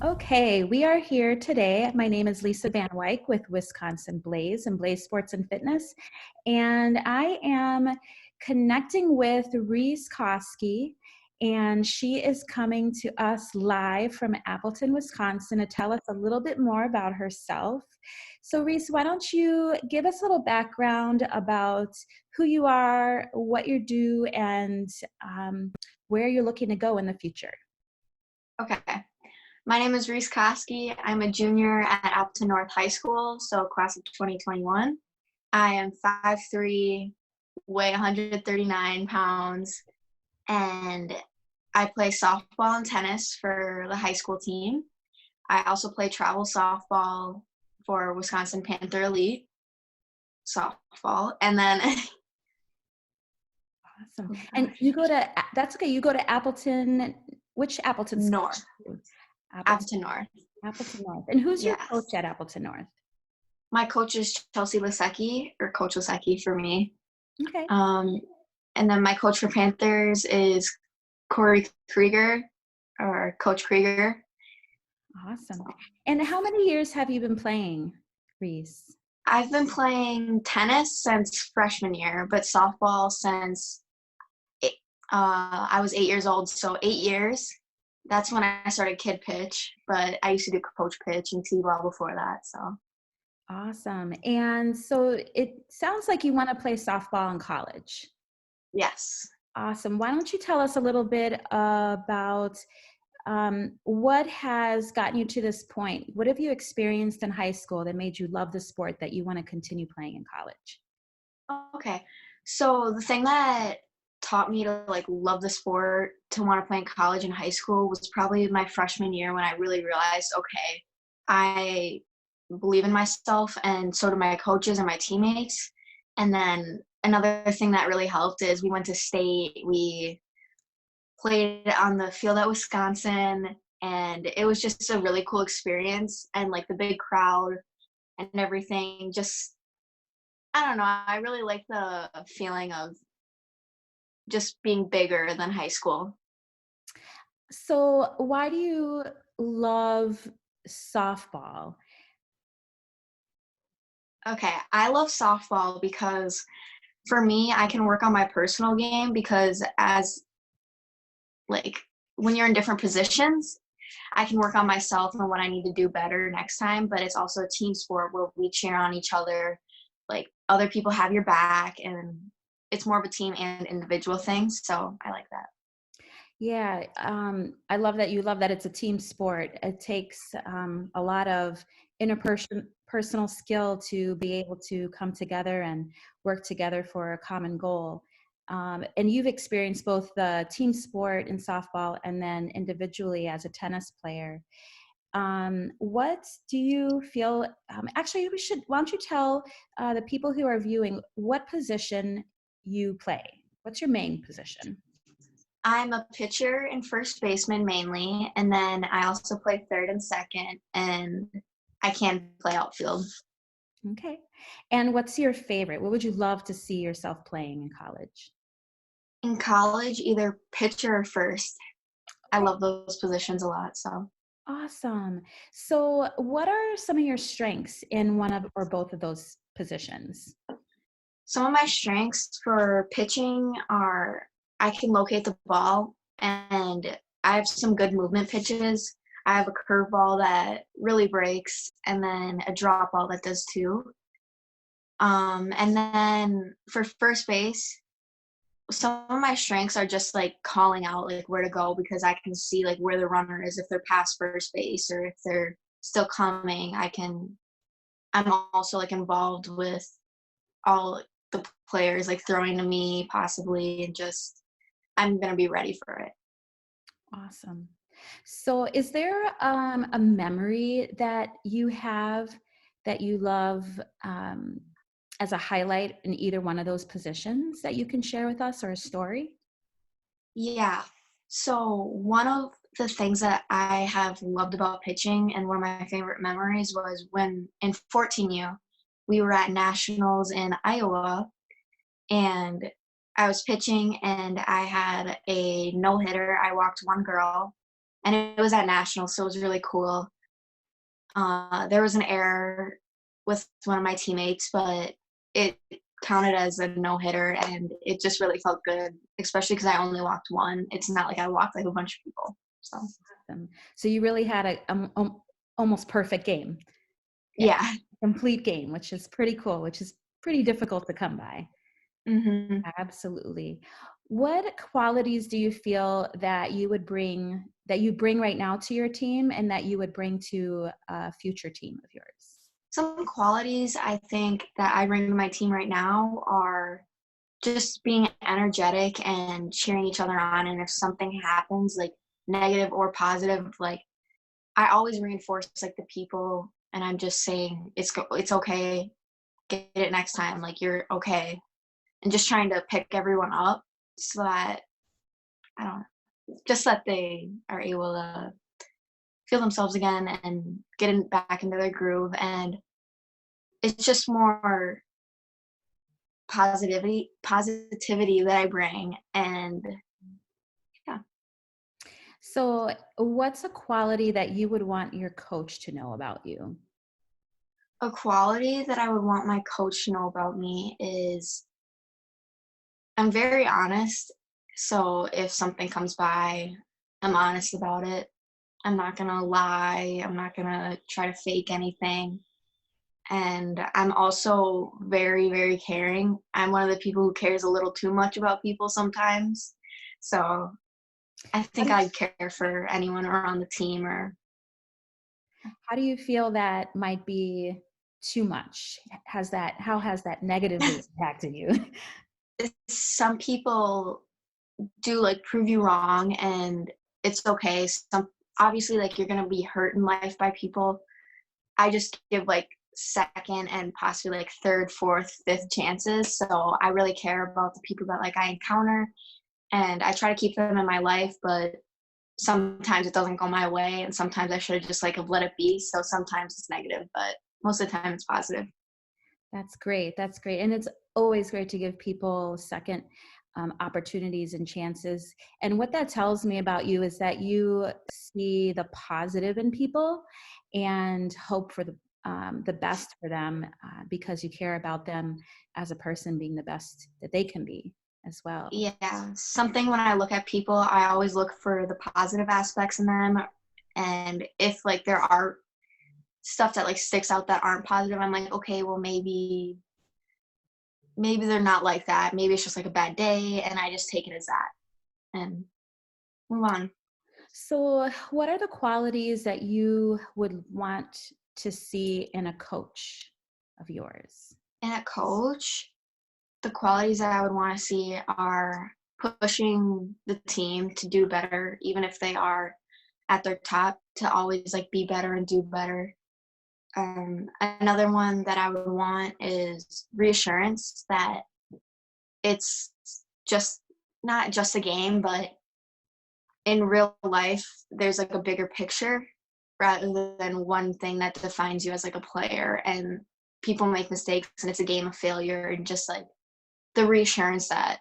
Okay, we are here today. My name is Lisa Van Wyk with Wisconsin Blaze and Blaze Sports and Fitness. And I am connecting with Reese Koski, and she is coming to us live from Appleton, Wisconsin to tell us a little bit more about herself. So, Reese, why don't you give us a little background about who you are, what you do, and where you're looking to go in the future? Okay. My name is Reese Koski. I'm a junior at Appleton North High School, so class of 2021. I am 5'3", weigh 139 pounds, and I play softball and tennis for the high school team. I also play travel softball for Wisconsin Panther Elite softball. And then Awesome. And you go to, that's okay, you go to Appleton, which Appleton school? North, Appleton, Appleton North. Appleton North. And who's your Yes. coach at Appleton North? My coach is Chelsea Lasecki, or Coach Lasecki for me. Okay. And then my coach for Panthers is Corey Krieger, or Coach Krieger. Awesome. And how many years have you been playing, Reese? I've been playing tennis since freshman year, but softball since I was 8 years old, so 8 years. That's when I started kid pitch, but I used to do coach pitch and t-ball before that. So Awesome. And so it sounds like you want to play softball in college. yes. Awesome. Why don't you tell us a little bit about what has gotten you to this point? What have you experienced in high school that made you love the sport that you want to continue playing in college? Okay. So the thing that taught me to love the sport, to want to play in college and high school, was probably my freshman year when I really realized, okay, I believe in myself, and so do my coaches and my teammates. And then another thing that really helped is we went to state. We played on the field at Wisconsin, and it was just a really cool experience. And the big crowd and everything, just I don't know, I really like the feeling of just being bigger than high school. So why do you love softball? Okay, I love softball because for me, I can work on my personal game, because as like when you're in different positions, I can work on myself and what I need to do better next time. But it's also a team sport where we cheer on each other. Other people have your back, and it's more of a team and individual thing. So I like that. Yeah, I love that you love that it's a team sport. It takes a lot of personal skill to be able to come together and work together for a common goal. And you've experienced both the team sport in softball and then individually as a tennis player. What do you feel? Actually, why don't you tell the people who are viewing what position you play? What's your main position? I'm a pitcher and first baseman mainly, and then I also play third and second, and I can play outfield. Okay. And what's your favorite? What would you love to see yourself playing in college? In college, either pitcher or first. I Okay. love those positions a lot. So Awesome. So, what are some of your strengths in one of or both of those positions? some of my strengths for pitching are I can locate the ball, and I have some good movement pitches. I have a curveball that really breaks, and then a drop ball that does too. And then for first base, some of my strengths are just calling out where to go, because I can see where the runner is, if they're past first base or if they're still coming. I'm also involved with all the players throwing to me possibly, and just I'm gonna be ready for it. Awesome. So, is there a memory that you have that you love as a highlight in either one of those positions that you can share with us, or a story? Yeah. So one of the things that I have loved about pitching, and one of my favorite memories, was when in 14U we were at nationals in Iowa, and I was pitching and I had a no hitter. I walked one girl, and it was at nationals, so it was really cool. There was an error with one of my teammates, but it counted as a no hitter, and it just really felt good, especially because I only walked one. It's not like I walked like a bunch of people. So Awesome. So you really had a almost perfect game, a yeah. complete game, which is pretty cool, which is pretty difficult to come by. Hmm. Absolutely. What qualities do you feel that you bring right now to your team and that you would bring to a future team of yours? Some qualities I think that I bring to my team right now are just being energetic and cheering each other on. And if something happens, like negative or positive, like I always reinforce like the people, and I'm just saying it's okay, get it next time, like you're okay, and just trying to pick everyone up so that I don't know, just that they are able to feel themselves again and back into their groove. And it's just more positivity that I bring. And yeah, So, what's a quality that you would want your coach to know about you? a quality that I would want my coach to know about me is I'm very honest. So if something comes by, I'm honest about it. I'm not gonna lie. I'm not gonna try to fake anything. And I'm also very, very caring. I'm one of the people who cares a little too much about people sometimes. So I How think do, I'd care for anyone around the team. Or how do you feel that might be too much? How has that negatively impacted you? some people do like prove you wrong, and it's okay. Some obviously like you're gonna be hurt in life by people. I just give like second and possibly like third, fourth, fifth chances. So I really care about the people that like I encounter, and I try to keep them in my life, but sometimes it doesn't go my way, and sometimes I should have just like have let it be. So sometimes it's negative, but most of the time it's positive. That's great. That's great. And it's always great to give people second opportunities and chances. And what that tells me about you is that you see the positive in people and hope for the best for them because you care about them as a person being the best that they can be as well. Yeah, something when I look at people, I always look for the positive aspects in them. And if like there are stuff that like sticks out that aren't positive, I'm like, okay, well maybe they're not like that. Maybe it's just like a bad day, and I just take it as that and move on. So, what are the qualities that you would want to see in a coach of yours? And a coach, the qualities that I would want to see are pushing the team to do better, even if they are at their top, to always like be better and do better. Another one that I would want is reassurance that it's just not just a game, but in real life, there's like a bigger picture rather than one thing that defines you as like a player. And people make mistakes, and it's a game of failure, and just like the reassurance that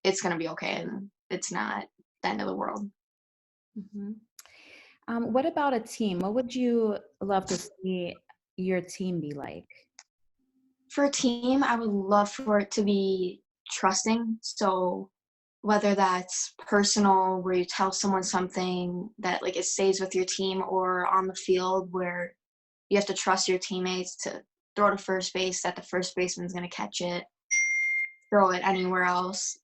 it's going to be okay and it's not the end of the world. Mhm. What about a team? What would you love to see your team be like? For a team, I would love for it to be trusting. So whether that's personal, where you tell someone something that like it stays with your team, or on the field where you have to trust your teammates to throw to first base, that the first baseman's going to catch it, throw it anywhere else.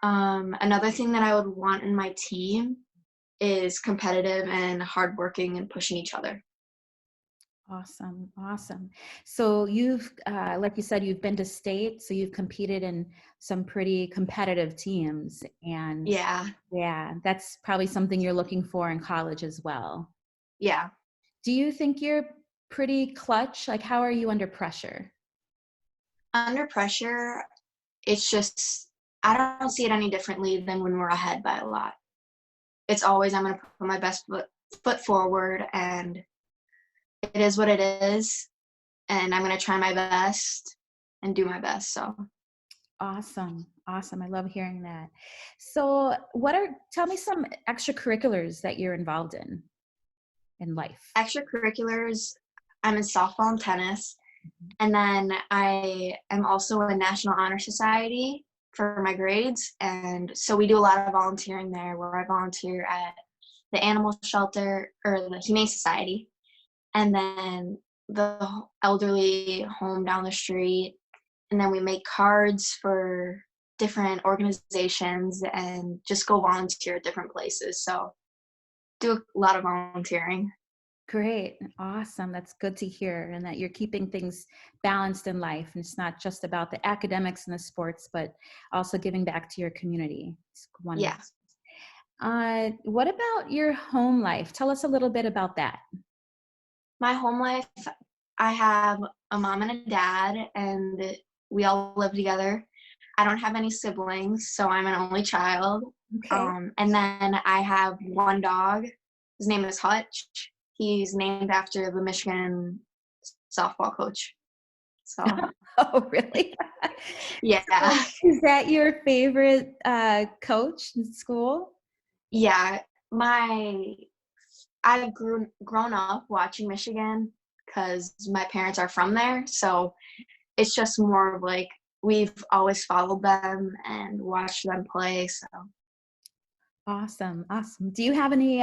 Another thing that I would want in my team is competitive and hardworking and pushing each other. Awesome, awesome. So you've, like you said, you've been to state, so you've competed in some pretty competitive teams, and Yeah, yeah, that's probably something you're looking for in college as well. yeah. Do you think you're pretty clutch? Like, how are you under pressure? Under pressure, it's just I don't see it any differently than when we're ahead by a lot. It's always I'm going to put my best foot forward, and it is what it is, and I'm going to try my best and do my best. So Awesome. Awesome. I love hearing that. So tell me some extracurriculars that you're involved in life. Extracurriculars, I'm in softball and tennis. And then I am also in National Honor Society for my grades. And so we do a lot of volunteering there, where I volunteer at the animal shelter or the Humane Society, and then the elderly home down the street. And then we make cards for different organizations and just go volunteer at different places. So do a lot of volunteering. Great. Awesome. That's good to hear. And that you're keeping things balanced in life. And it's not just about the academics and the sports, but also giving back to your community. It's wonderful. Yeah. What about your home life? Tell us a little bit about that. My home life, I have a mom and a dad, and we all live together. I don't have any siblings, so I'm an only child. Okay. And then I have one dog. His name is Hutch. He's named after the Michigan softball coach. So, Oh, really? yeah. Is that your favorite coach in school? Yeah. I've grown up watching Michigan because my parents are from there. So it's just more of like we've always followed them and watched them play. So Awesome. Awesome. Do you have any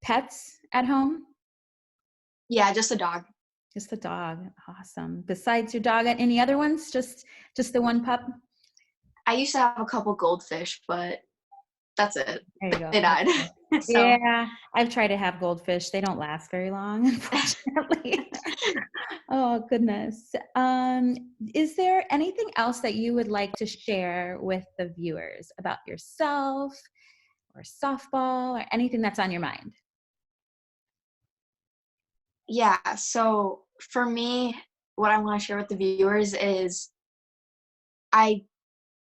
pets at home? yeah, just a dog. Just the dog. Awesome. Besides your dog, any other ones? Just the one pup? I used to have a couple goldfish, but that's it. There you go. They died. So Yeah, I've tried to have goldfish. They don't last very long, unfortunately. Oh, goodness. Is there anything else that you would like to share with the viewers about yourself or softball or anything that's on your mind? yeah, so for me, what I want to share with the viewers is I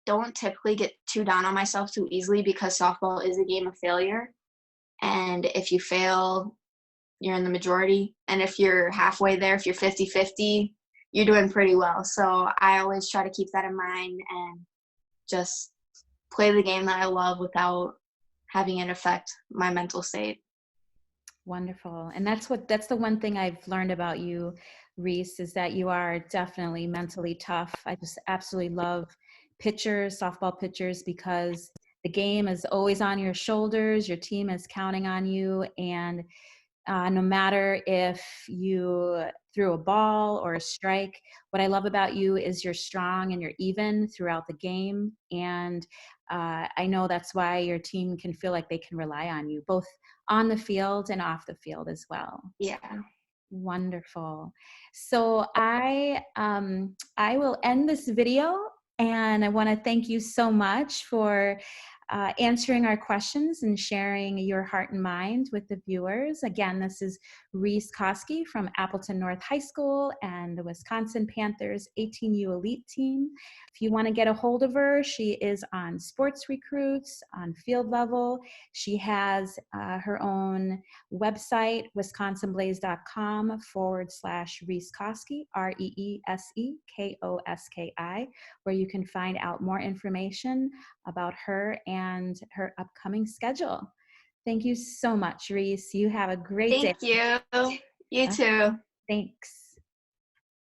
don't typically get too down on myself too easily because softball is a game of failure. And if you fail, you're in the majority. And if you're halfway there, if you're 50-50, you're doing pretty well. So I always try to keep that in mind and just play the game that I love without having it affect my mental state. Wonderful. And that's the one thing I've learned about you, Reese, is that you are definitely mentally tough. I just absolutely love pitchers, softball pitchers, because the game is always on your shoulders. Your team is counting on you. And no matter if you threw a ball or a strike, what I love about you is you're strong and you're even throughout the game. And I know that's why your team can feel like they can rely on you, both on the field and off the field as well. Yeah. Wonderful. So I will end this video, and I want to thank you so much for answering our questions and sharing your heart and mind with the viewers. Again, this is Reese Koski from Appleton North High School and the Wisconsin Panthers 18U Elite Team. If you want to get a hold of her, she is on Sports Recruits, on field level. She has her own website, wisconsinblaze.com/Reese Koski, ReeSeKoski, where you can find out more information about her and her upcoming schedule. Thank you so much, Reese. You have a great day. Thank you. You too. Thanks.